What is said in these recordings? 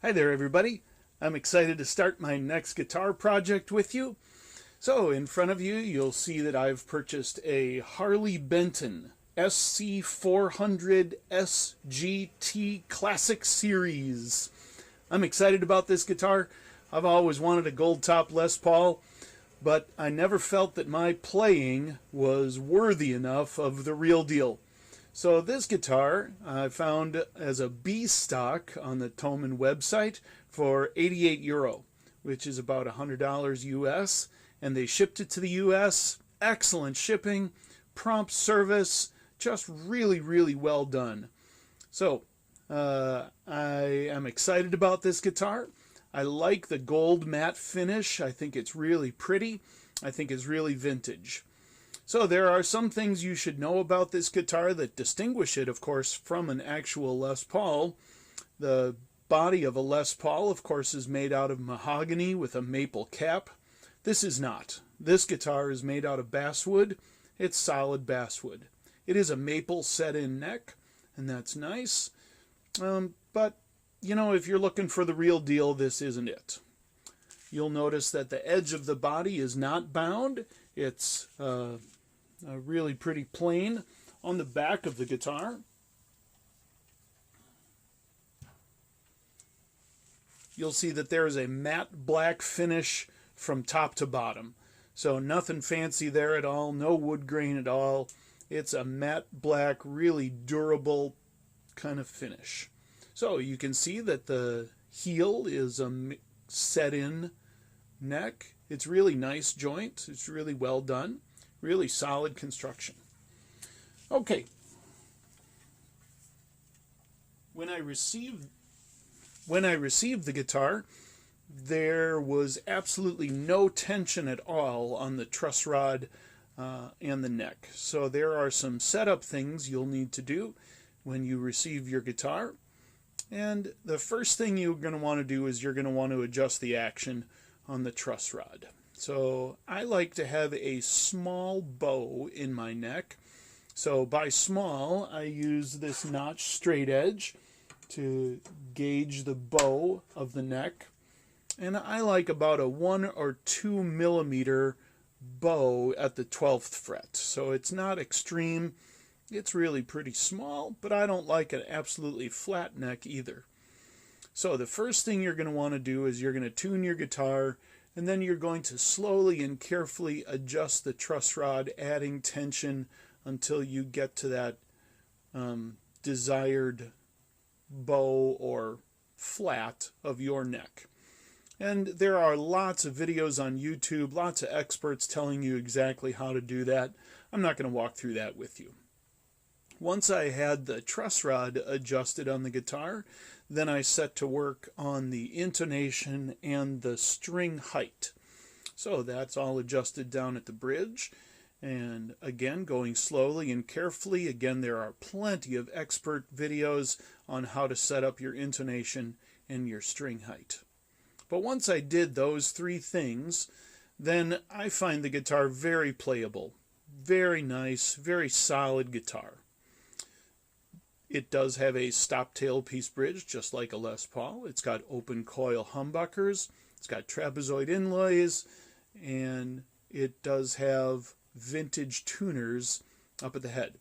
Hi there everybody. I'm excited to start my next guitar project with you. So in front of you you'll see that I've purchased a Harley Benton SC-400 SGT Classic Series. I'm excited about this guitar. I've always wanted a gold top Les Paul, but I never felt that my playing was worthy enough of the real deal. So this guitar I found as a B stock on the Thomann website for €88, which is about $100 US, and they shipped it to the US. Excellent shipping, prompt service, just really well done. So I am excited about this guitar. I like the gold matte finish. I think it's really pretty. I think it's really vintage. So there are some things you should know about this guitar that distinguish it, of course, from an actual Les Paul. The body of a Les Paul, of course, is made out of mahogany with a maple cap. This is not. This guitar is made out of basswood. It's solid basswood. It is a maple set-in neck, and that's nice. But, you know, if you're looking for the real deal, this isn't it. You'll notice that the edge of the body is not bound. It's really pretty plain. On the back of the guitar, you'll see that there is a matte black finish from top to bottom. So nothing fancy there at all, no wood grain at all. It's a matte black, really durable kind of finish. So you can see that the heel is a set-in neck. It's really nice joint. It's really well done. Really solid construction. Okay. When I received the guitar, there was absolutely no tension at all on the truss rod and the neck. So there are some setup things you'll need to do when you receive your guitar. And the first thing you're going to want to do is you're going to want to adjust the action on the truss rod. So I like to have a small bow in my neck. So by small, I use this notch straight edge to gauge the bow of the neck. And I like about a 1 or 2 millimeter bow at the 12th fret. So it's not extreme. It's really pretty small, but I don't like an absolutely flat neck either. So the first thing you're going to want to do is you're going to tune your guitar, and then you're going to slowly and carefully adjust the truss rod, adding tension until you get to that desired bow or flat of your neck. And there are lots of videos on YouTube, lots of experts telling you exactly how to do that. I'm not going to walk through that with you. Once I had the truss rod adjusted on the guitar, then I set to work on the intonation and the string height. So that's all adjusted down at the bridge. And again, going slowly and carefully. Again, there are plenty of expert videos on how to set up your intonation and your string height. But once I did those three things, then I find the guitar very playable. Very nice, very solid guitar. It does have a stop tailpiece bridge, just like a Les Paul. It's got open coil humbuckers. It's got trapezoid inlays, and it does have vintage tuners up at the head.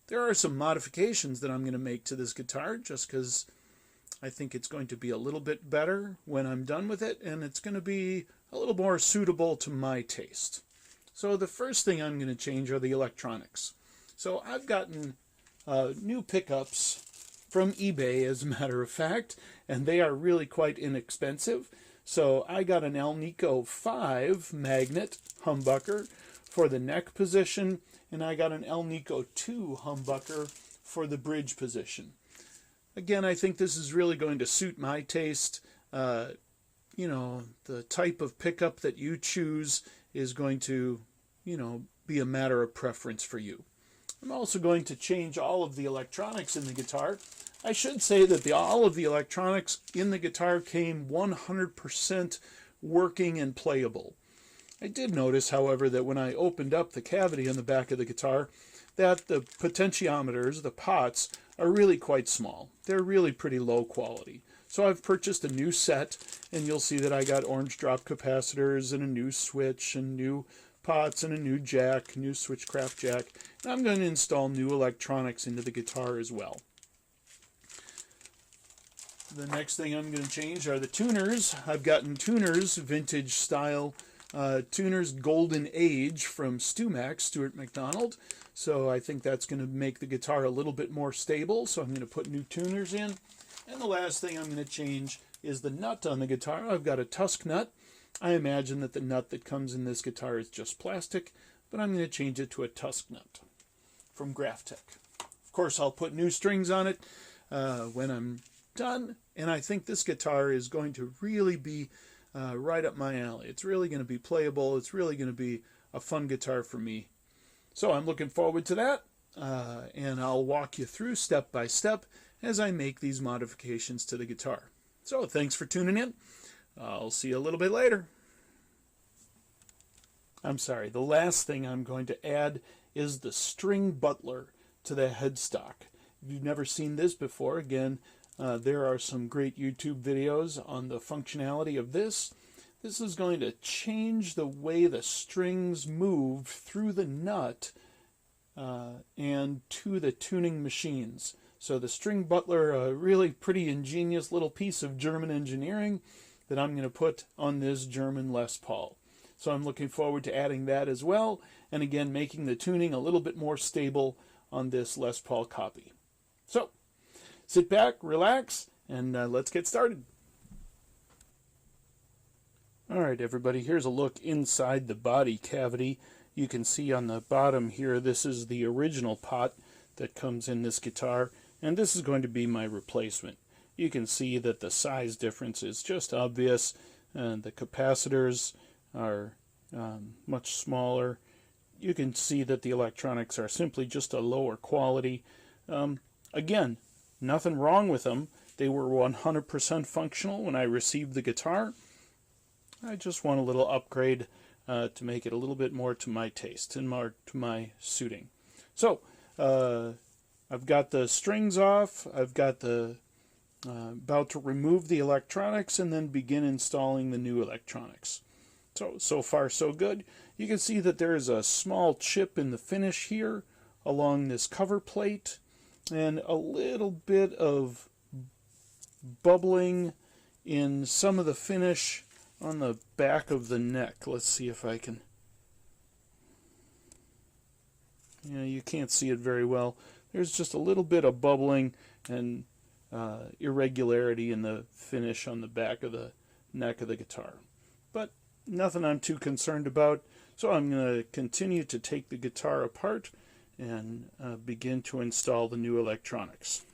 There are some modifications that I'm going to make to this guitar, just because I think it's going to be a little bit better when I'm done with it, and it's going to be a little more suitable to my taste. So the first thing I'm going to change are the electronics. So I've gotten new pickups from eBay, as a matter of fact, and they are really quite inexpensive. So I got an ALNICO 5 magnet humbucker for the neck position, and I got an ALNICO 2 humbucker for the bridge position. Again, I think this is really going to suit my taste. You know, the type of pickup that you choose is going to, you know, be a matter of preference for you. I'm also going to change all of the electronics in the guitar. I should say that all of the electronics in the guitar came 100% working and playable. I did notice, however, that when I opened up the cavity on the back of the guitar, that the potentiometers, the pots, are really quite small. They're really pretty low quality. So I've purchased a new set, and you'll see that I got orange drop capacitors and a new switch and new pots and a new jack, new switchcraft jack. And I'm going to install new electronics into the guitar as well. The next thing I'm going to change are the tuners. I've gotten tuners, vintage style tuners, Golden Age from Stuart McDonald. So I think that's going to make the guitar a little bit more stable. So I'm going to put new tuners in. And the last thing I'm going to change is the nut on the guitar. I've got a TUSQ nut. I imagine that the nut that comes in this guitar is just plastic, but I'm going to change it to a TUSQ nut from Graphtec. Of course, I'll put new strings on it when I'm done, and I think this guitar is going to really be right up my alley. It's really going to be playable. It's really going to be a fun guitar for me. So I'm looking forward to that, and I'll walk you through step by step as I make these modifications to the guitar. So thanks for tuning in. I'll see you a little bit later. I'm sorry, the last thing I'm going to add is the string butler to the headstock. If you've never seen this before, again, there are some great YouTube videos on the functionality of this. This is going to change the way the strings move through the nut and to the tuning machines. So the string butler, a really pretty ingenious little piece of German engineering that I'm going to put on this German Les Paul. So I'm looking forward to adding that as well, and again making the tuning a little bit more stable on this Les Paul copy. So sit back, relax, and let's get started. Alright everybody, here's a look inside the body cavity. You can see on the bottom here, this is the original pot that comes in this guitar, and this is going to be my replacement. You can see that the size difference is just obvious, and the capacitors are much smaller. You can see that the electronics are simply just a lower quality. Again, nothing wrong with them. They were 100% functional when I received the guitar. I just want a little upgrade to make it a little bit more to my taste and more to my suiting. So, I've got the strings off. I've got the about to remove the electronics and then begin installing the new electronics. So far so good. You can see that there is a small chip in the finish here along this cover plate and a little bit of bubbling in some of the finish on the back of the neck. Let's see if I can... Yeah, you can't see it very well. There's just a little bit of bubbling and irregularity in the finish on the back of the neck of the guitar. But nothing I'm too concerned about, so I'm going to continue to take the guitar apart and begin to install the new electronics.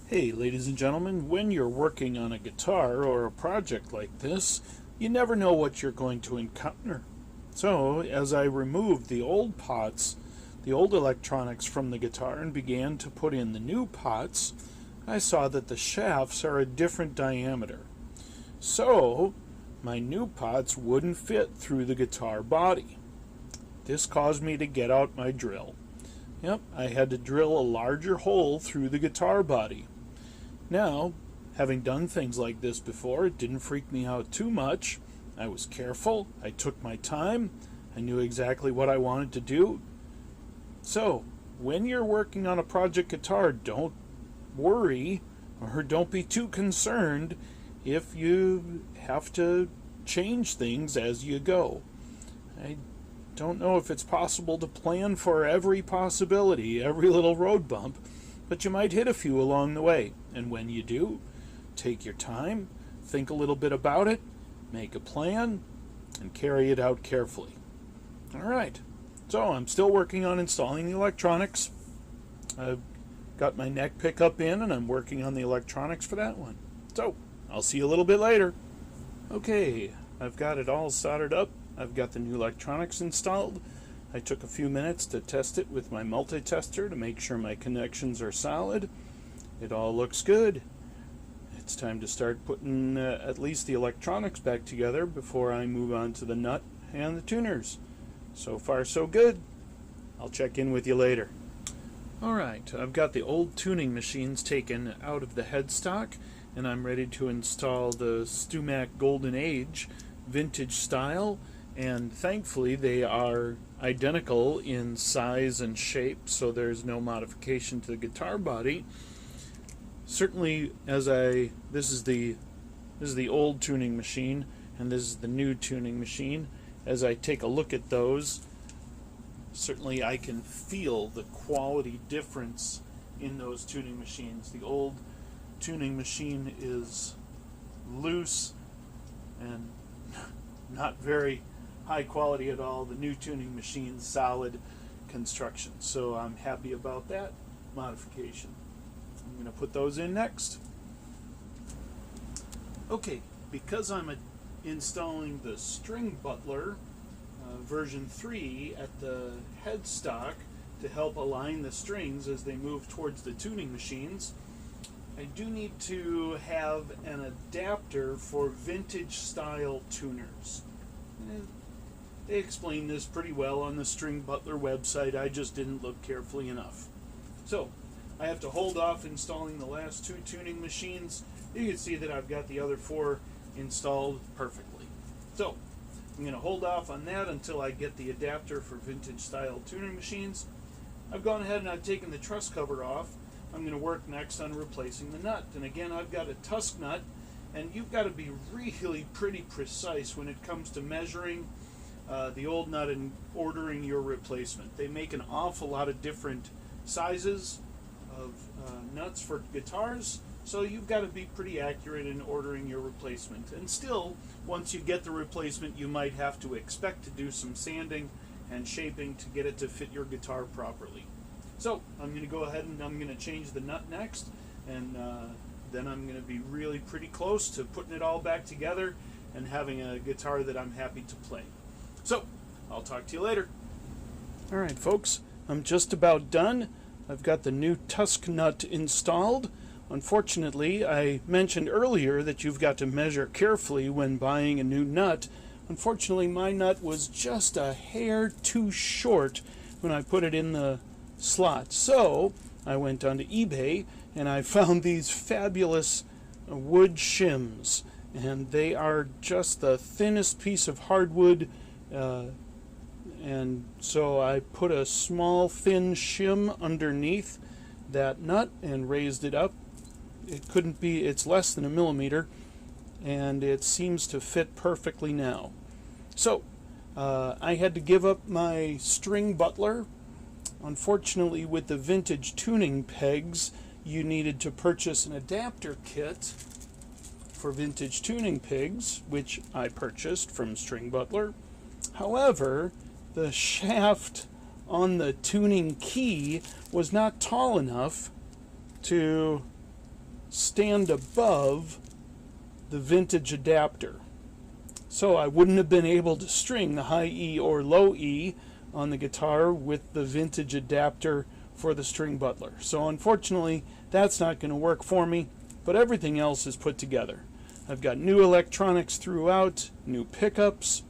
Hey ladies and gentlemen, when you're working on a guitar or a project like this, you never know what you're going to encounter. So as I removed the old pots, the old electronics from the guitar and began to put in the new pots, I saw that the shafts are a different diameter. So my new pots wouldn't fit through the guitar body. This caused me to get out my drill. Yep, I had to drill a larger hole through the guitar body. Now, having done things like this before, it didn't freak me out too much. I was careful, I took my time, I knew exactly what I wanted to do. So, when you're working on a project guitar, don't worry or don't be too concerned if you have to change things as you go. I don't know if it's possible to plan for every possibility, every little road bump, but you might hit a few along the way. And when you do, take your time, think a little bit about it, make a plan, and carry it out carefully. Alright, so I'm still working on installing the electronics. I've got my neck pickup in and I'm working on the electronics for that one. So, I'll see you a little bit later. Okay, I've got it all soldered up. I've got the new electronics installed. I took a few minutes to test it with my multi-tester to make sure my connections are solid. It all looks good. It's time to start putting at least the electronics back together before I move on to the nut and the tuners. So far so good. I'll check in with you later. Alright, I've got the old tuning machines taken out of the headstock and I'm ready to install the STUMAC Golden Age vintage style, and thankfully they are identical in size and shape, so there's no modification to the guitar body. Certainly, this is the old tuning machine and this is the new tuning machine. As I take a look at those, certainly I can feel the quality difference in those tuning machines. The old tuning machine is loose and not very high quality at all. The new tuning machine's solid construction, so I'm happy about that modification. I'm going to put those in next. Okay, because I'm installing the string butler version 3 at the headstock to help align the strings as they move towards the tuning machines, I do need to have an adapter for vintage style tuners. They explain this pretty well on the String Butler website. I just didn't look carefully enough. So I have to hold off installing the last 2 tuning machines. You can see that I've got the other 4 installed perfectly. So I'm going to hold off on that until I get the adapter for vintage style tuning machines. I've gone ahead and I've taken the truss cover off. I'm going to work next on replacing the nut. And again, I've got a TUSQ nut, and you've got to be really pretty precise when it comes to measuring the old nut and ordering your replacement. They make an awful lot of different sizes of nuts for guitars, so you've got to be pretty accurate in ordering your replacement. And still, once you get the replacement, you might have to expect to do some sanding and shaping to get it to fit your guitar properly. So I'm going to go ahead and I'm going to change the nut next, and then I'm going to be really pretty close to putting it all back together and having a guitar that I'm happy to play. So I'll talk to you later. Alright folks, I'm just about done. I've got the new TUSQ nut installed. Unfortunately, I mentioned earlier that you've got to measure carefully when buying a new nut. Unfortunately, my nut was just a hair too short when I put it in the slot. So I went onto eBay and I found these fabulous wood shims, and they are just the thinnest piece of hardwood, and so I put a small thin shim underneath that nut and raised it up. It's less than a millimeter, and it seems to fit perfectly now. So I had to give up my string butler. Unfortunately, with the vintage tuning pegs, you needed to purchase an adapter kit for vintage tuning pegs, which I purchased from String Butler. However, the shaft on the tuning key was not tall enough to stand above the vintage adapter. So I wouldn't have been able to string the high E or low E on the guitar with the vintage adapter for the String Butler. So unfortunately, that's not going to work for me, but everything else is put together. I've got new electronics throughout, new pickups,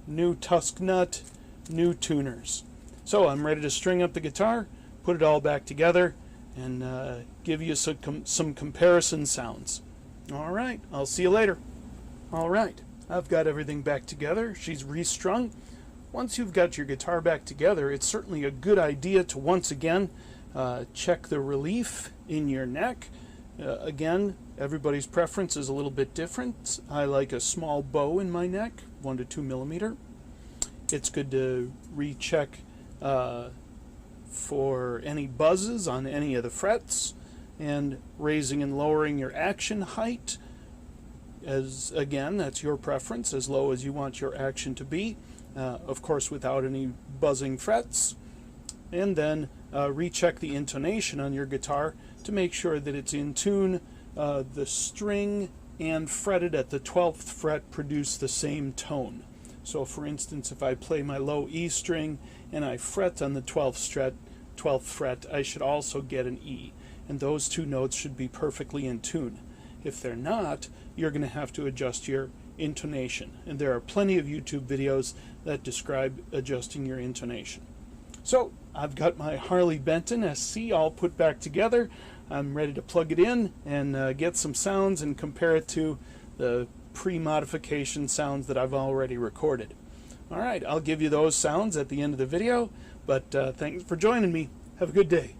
new TUSQ nut, new tuners. So I'm ready to string up the guitar, put it all back together, and give you some comparison sounds. Alright, I'll see you later. Alright, I've got everything back together. She's restrung. Once you've got your guitar back together, it's certainly a good idea to once again check the relief in your neck. Again, everybody's preference is a little bit different. I like a small bow in my neck, 1 to 2 millimeter. It's good to recheck for any buzzes on any of the frets, and raising and lowering your action height, as again, that's your preference, as low as you want your action to be, of course without any buzzing frets. And then recheck the intonation on your guitar to make sure that it's in tune. The string and fretted at the 12th fret produce the same tone. So for instance, if I play my low E string and I fret on the 12th fret, I should also get an E. And those two notes should be perfectly in tune. If they're not, you're going to have to adjust your intonation. And there are plenty of YouTube videos that describe adjusting your intonation. So I've got my Harley Benton SC all put back together. I'm ready to plug it in and get some sounds and compare it to the pre-modification sounds that I've already recorded. All right, I'll give you those sounds at the end of the video, but thanks for joining me. Have a good day.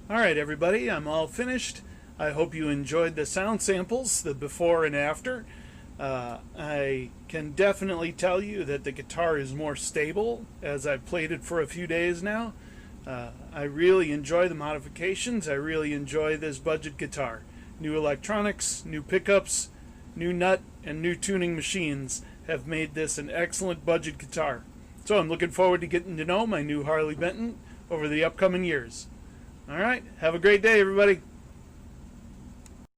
Alright everybody, I'm all finished. I hope you enjoyed the sound samples, the before and after. I can definitely tell you that the guitar is more stable as I've played it for a few days now. I really enjoy the modifications. I really enjoy this budget guitar. New electronics, new pickups, new nut, and new tuning machines have made this an excellent budget guitar. So I'm looking forward to getting to know my new Harley Benton over the upcoming years. All right, have a great day, everybody.